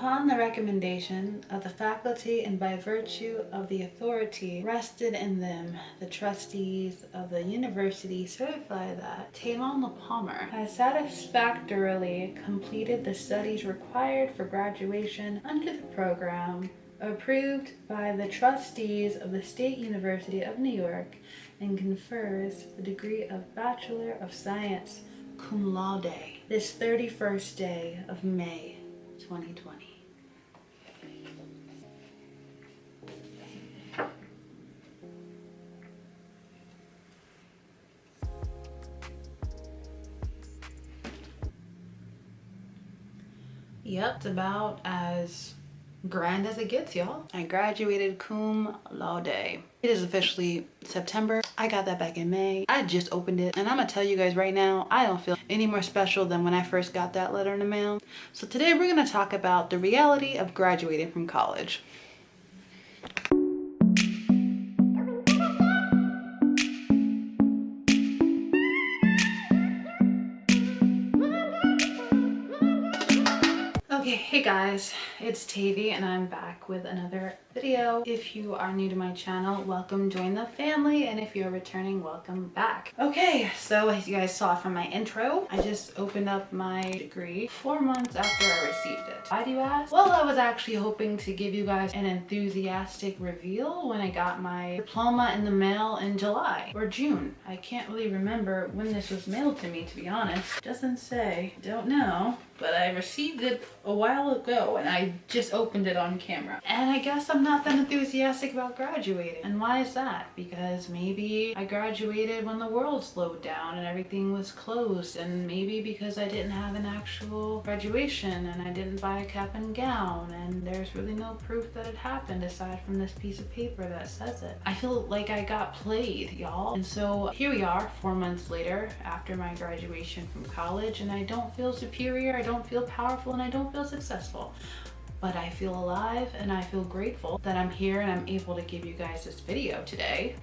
Upon the recommendation of the faculty and by virtue of the authority rested in them, the trustees of the university certify that Taivy Palmer has satisfactorily completed the studies required for graduation under the program approved by the trustees of the State University of New York and confers the degree of Bachelor of Science cum laude this 31st day of May 2020. Yep, it's about as grand as it gets, y'all. I graduated cum laude. It is officially September. I got that back in May. I just opened it and I'm gonna tell you guys right now, I don't feel any more special than when I first got that letter in the mail. So today we're gonna talk about the reality of graduating from college. Okay, hey guys, it's Taivy and I'm back with another video. If you are new to my channel, welcome, join the family, and if you're returning, welcome back. Okay, so as you guys saw from my intro, I just opened up my degree 4 months after I received it. Why do you ask? Well, I was actually hoping to give you guys an enthusiastic reveal when I got my diploma in the mail in July or June. I can't really remember when this was mailed to me, to be honest. Doesn't say, don't know. But I received it a while ago and I just opened it on camera. And I guess I'm not that enthusiastic about graduating. And why is that? Because maybe I graduated when the world slowed down and everything was closed. And maybe because I didn't have an actual graduation and I didn't buy a cap and gown. And there's really no proof that it happened aside from this piece of paper that says it. I feel like I got played, y'all. And so here we are 4 months later after my graduation from college, and I don't feel superior. I don't feel powerful and I don't feel successful, but I feel alive and I feel grateful that I'm here and I'm able to give you guys this video today.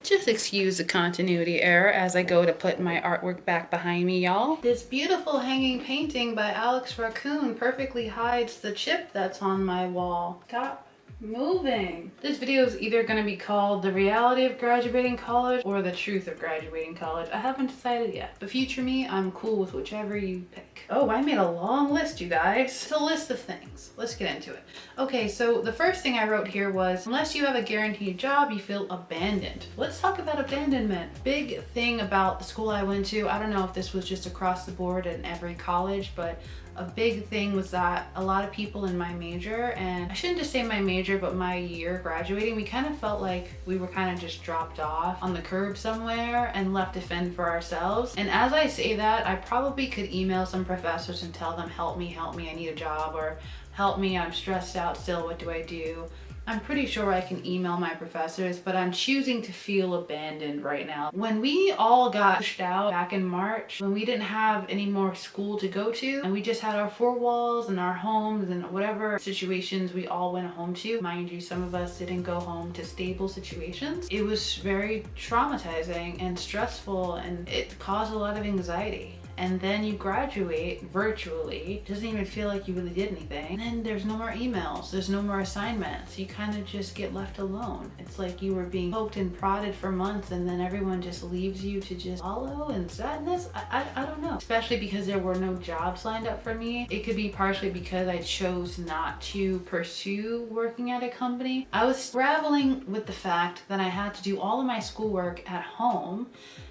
Just excuse the continuity error as I go to put my artwork back behind me, y'all. This beautiful hanging painting by Alex Raccoon perfectly hides the chip that's on my wall. Stop moving. This video is either going to be called The Reality of Graduating College or The Truth of Graduating College. I haven't decided yet. But future me, I'm cool with whichever you pick. Oh, I made a long list, you guys. It's a list of things. Let's get into it. Okay, so the first thing I wrote here was, unless you have a guaranteed job, you feel abandoned. Let's talk about abandonment. Big thing about the school I went to, I don't know if this was just across the board in every college, but a big thing was that a lot of people in my major, and I shouldn't just say my major, but my year graduating, we kind of felt like we were kind of just dropped off on the curb somewhere and left to fend for ourselves. And as I say that, I probably could email some professors and tell them, help me, I need a job, or help me, I'm stressed out still, what do I do? I'm pretty sure I can email my professors, but I'm choosing to feel abandoned right now. When we all got pushed out back in March, when we didn't have any more school to go to, and we just had our four walls and our homes and whatever situations we all went home to, mind you, some of us didn't go home to stable situations. It was very traumatizing and stressful, and it caused a lot of anxiety. And then you graduate virtually, doesn't even feel like you really did anything. And then there's no more emails, there's no more assignments. You kind of just get left alone. It's like you were being poked and prodded for months and then everyone just leaves you to just wallow in sadness. I don't know. Especially because there were no jobs lined up for me. It could be partially because I chose not to pursue working at a company. I was grappling with the fact that I had to do all of my schoolwork at home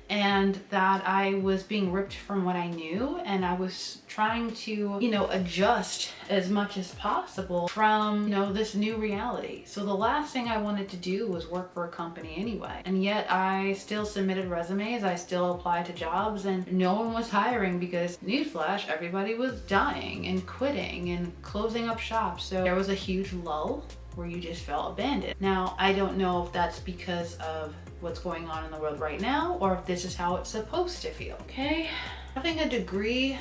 and that I was being ripped from what I knew, and I was trying to, adjust as much as possible from, this new reality. So the last thing I wanted to do was work for a company anyway. And yet I still submitted resumes, I still applied to jobs, and no one was hiring because, newsflash, everybody was dying and quitting and closing up shop. So there was a huge lull where you just felt abandoned. Now, I don't know if that's because of what's going on in the world right now or if this is how it's supposed to feel, okay? Having a degree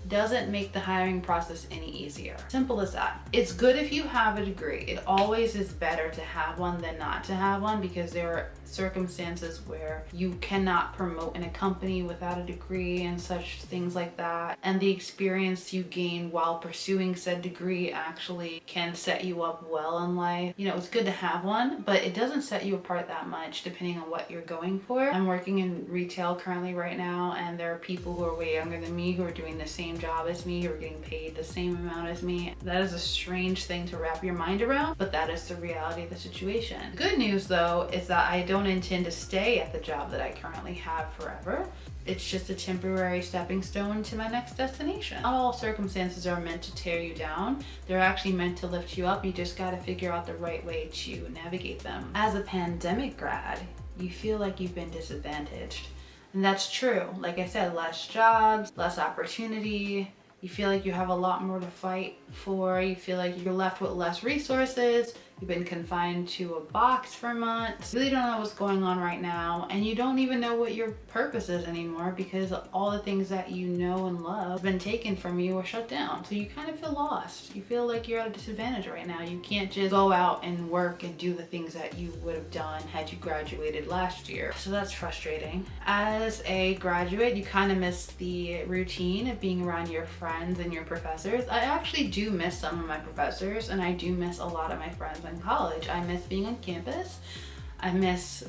doesn't make the hiring process any easier. Simple as that. It's good if you have a degree. It always is better to have one than not to have one, because there are circumstances where you cannot promote in a company without a degree and such things like that. And the experience you gain while pursuing said degree actually can set you up well in life. You know, it's good to have one, but it doesn't set you apart that much depending on what you're going for. I'm working in retail currently right now, and there are people who are way younger than me who are doing the same job as me, who are getting paid the same amount as me. That is a strange thing to wrap your mind around, but that is the reality of the situation. Good news though is that I don't intend to stay at the job that I currently have forever. It's just a temporary stepping stone to my next destination. Not all circumstances are meant to tear you down. They're actually meant to lift you up. You just got to figure out the right way to navigate them. As a pandemic grad, you feel like you've been disadvantaged. And that's true. Like I said, less jobs, less opportunity. You feel like you have a lot more to fight for. You feel like you're left with less resources. You've been confined to a box for months. You really don't know what's going on right now, and you don't even know what your purpose is anymore, because all the things that you know and love have been taken from you or shut down. So you kind of feel lost. You feel like you're at a disadvantage right now. You can't just go out and work and do the things that you would have done had you graduated last year. So that's frustrating. As a graduate, you kind of miss the routine of being around your friends and your professors. I actually do miss some of my professors, and I do miss a lot of my friends in college. I miss being on campus. I miss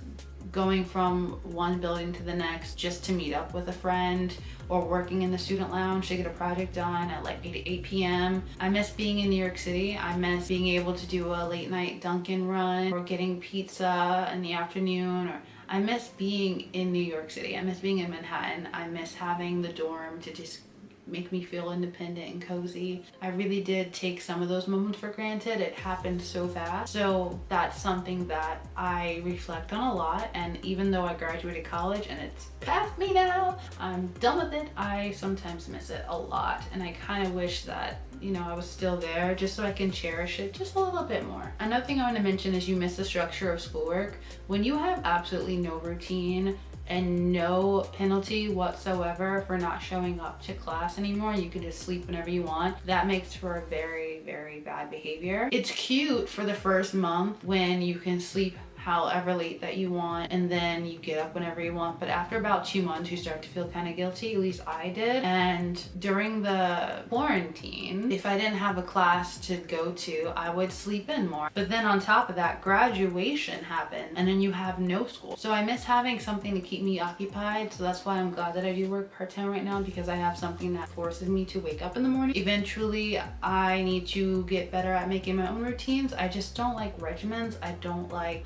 going from one building to the next just to meet up with a friend, or working in the student lounge to get a project done at like 8 p.m. I miss being in New York City. I miss being able to do a late night Dunkin' run, or getting pizza in the afternoon, or I miss being in New York City. I miss being in Manhattan. I miss having the dorm to just make me feel independent and cozy. I really did take some of those moments for granted. It happened so fast. So that's something that I reflect on a lot. And even though I graduated college and it's past me now, I'm done with it, I sometimes miss it a lot. And I kind of wish that, you know, I was still there just so I can cherish it just a little bit more. Another thing I want to mention is you miss the structure of schoolwork. When you have absolutely no routine and no penalty whatsoever for not showing up to class anymore, you can just sleep whenever you want, that makes for a very, very bad behavior. It's cute for the first month when you can sleep however late that you want, and then you get up whenever you want. But after about 2 months, you start to feel kind of guilty. At least I did. And during the quarantine, if I didn't have a class to go to, I would sleep in more. But then on top of that, graduation happened, and then you have no school. So I miss having something to keep me occupied. So that's why I'm glad that I do work part-time right now, because I have something that forces me to wake up in the morning. Eventually, I need to get better at making my own routines. I just don't like regimens. I don't like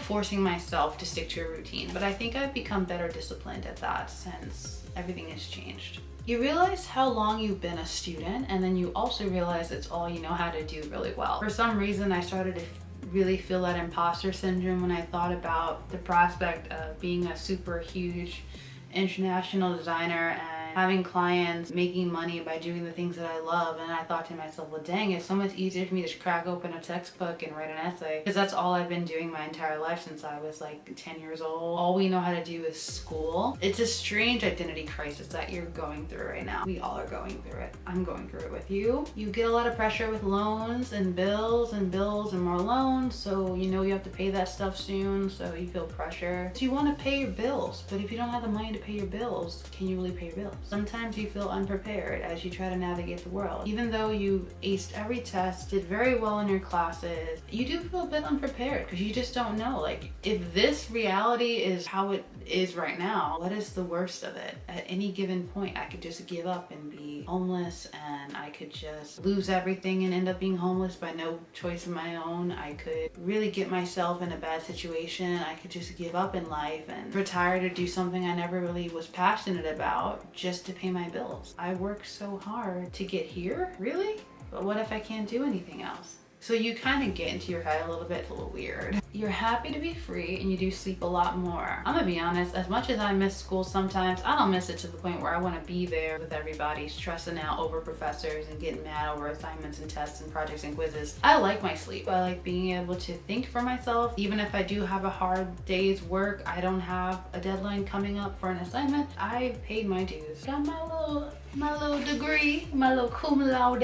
forcing myself to stick to a routine, but I think I've become better disciplined at that since everything has changed. You realize how long you've been a student, and then you also realize it's all you know how to do really well. For some reason, I started to really feel that imposter syndrome when I thought about the prospect of being a super huge international designer and having clients making money by doing the things that I love. And I thought to myself, well dang, it's so much easier for me to crack open a textbook and write an essay, because that's all I've been doing my entire life since I was like 10 years old. All we know how to do is school. It's a strange identity crisis that you're going through right now. We all are going through it. I'm going through it with you. You get a lot of pressure with loans and bills and more loans, so you know you have to pay that stuff soon, so you feel pressure. So you want to pay your bills, but if you don't have the money to pay your bills, can you really pay your bills? Sometimes you feel unprepared as you try to navigate the world. Even though you aced every test, did very well in your classes, you do feel a bit unprepared because you just don't know, like, if this reality is how it is right now, what is the worst of it? At any given point, I could just give up and be homeless, and I could just lose everything and end up being homeless by no choice of my own. I could really get myself in a bad situation. I could just give up in life and retire to do something I never really was passionate about just to pay my bills. I worked so hard to get here, really? But what if I can't do anything else? So you kind of get into your head a little bit, it's a little weird. You're happy to be free and you do sleep a lot more. I'm gonna be honest, as much as I miss school sometimes, I don't miss it to the point where I want to be there with everybody stressing out over professors and getting mad over assignments and tests and projects and quizzes. I like my sleep. I like being able to think for myself. Even if I do have a hard day's work, I don't have a deadline coming up for an assignment, I paid my dues. Got my little my little degree, my little cum laude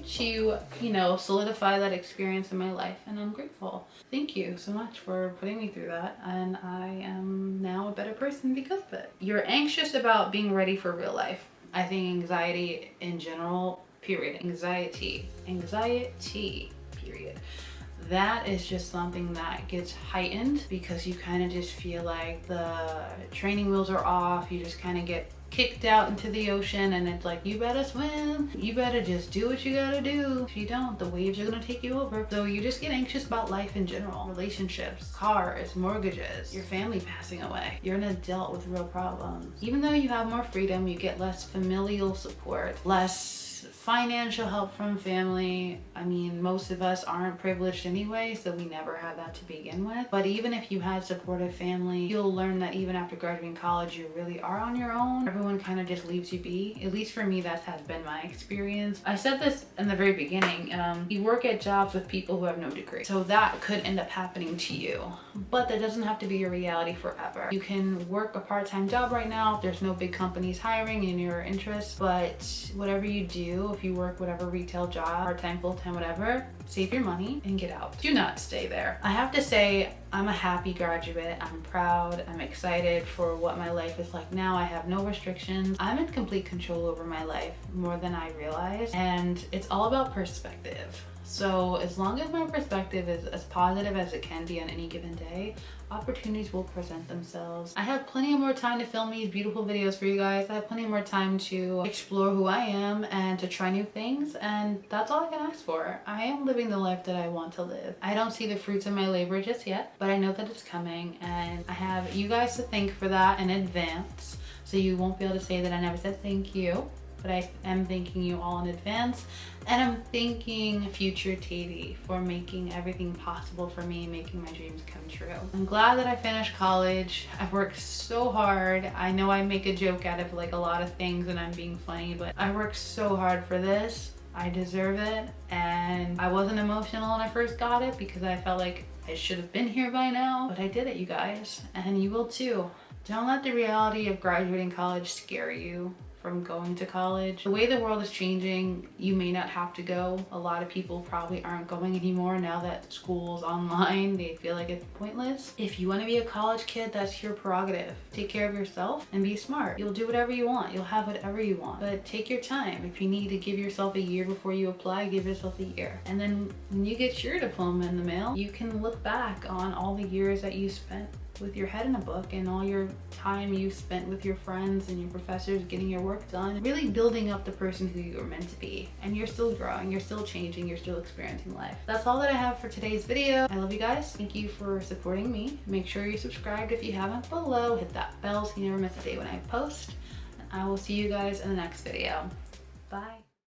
to, you know, solidify that experience in my life. And I'm grateful. Thank you so much for putting me through that. And I am now a better person because of it. You're anxious about being ready for real life. I think anxiety in general, period. Anxiety, period. That is just something that gets heightened because you kind of just feel like the training wheels are off. You just kind of get kicked out into the ocean and it's like, you better swim. You better just do what you gotta do. If you don't, the waves are gonna take you over. So you just get anxious about life in general. Relationships, cars, mortgages, your family passing away. You're an adult with real problems. Even though you have more freedom, you get less familial support, less financial help from family. I mean, most of us aren't privileged anyway, so we never had that to begin with. But even if you had supportive family, you'll learn that even after graduating college, you really are on your own. Everyone kind of just leaves you be. At least for me, that has been my experience. I said this in the very beginning. You work at jobs with people who have no degree. So that could end up happening to you. But that doesn't have to be your reality forever. You can work a part-time job right now if there's no big companies hiring in your interest. But whatever you do, if you work whatever retail job, part-time, full-time, whatever, save your money and get out. Do not stay there. I have to say, I'm a happy graduate. I'm proud. I'm excited for what my life is like now. I have no restrictions. I'm in complete control over my life more than I realized. And it's all about perspective. So as long as my perspective is as positive as it can be on any given day, opportunities will present themselves. I have plenty more time to film these beautiful videos for you guys. I have plenty more time to explore who I am and to try new things, and that's all I can ask for. I am living the life that I want to live. I don't see the fruits of my labor just yet, but I know that it's coming, and I have you guys to thank for that in advance, so you won't be able to say that I never said thank you. But I am thanking you all in advance, and I'm thanking future Taivy for making everything possible for me, making my dreams come true. I'm glad that I finished college. I've worked so hard. I know I make a joke out of like a lot of things and I'm being funny, but I worked so hard for this. I deserve it, and I wasn't emotional when I first got it because I felt like I should have been here by now, but I did it, you guys, and you will too. Don't let the reality of graduating college scare you from going to college. The way the world is changing, you may not have to go. A lot of people probably aren't going anymore now that school's online. They feel like it's pointless. If you want to be a college kid, that's your prerogative. Take care of yourself and be smart. You'll do whatever you want. You'll have whatever you want. But take your time. If you need to give yourself a year before you apply, give yourself a year. And then when you get your diploma in the mail, you can look back on all the years that you spent with your head in a book and all your time you spent with your friends and your professors getting your work done, really building up the person who you were meant to be. And you're still growing, you're still changing, you're still experiencing life. That's all that I have for today's video. I love you guys. Thank you for supporting me. Make sure you're subscribed if you haven't below. Hit that bell so you never miss a day when I post. And I will see you guys in the next video. Bye.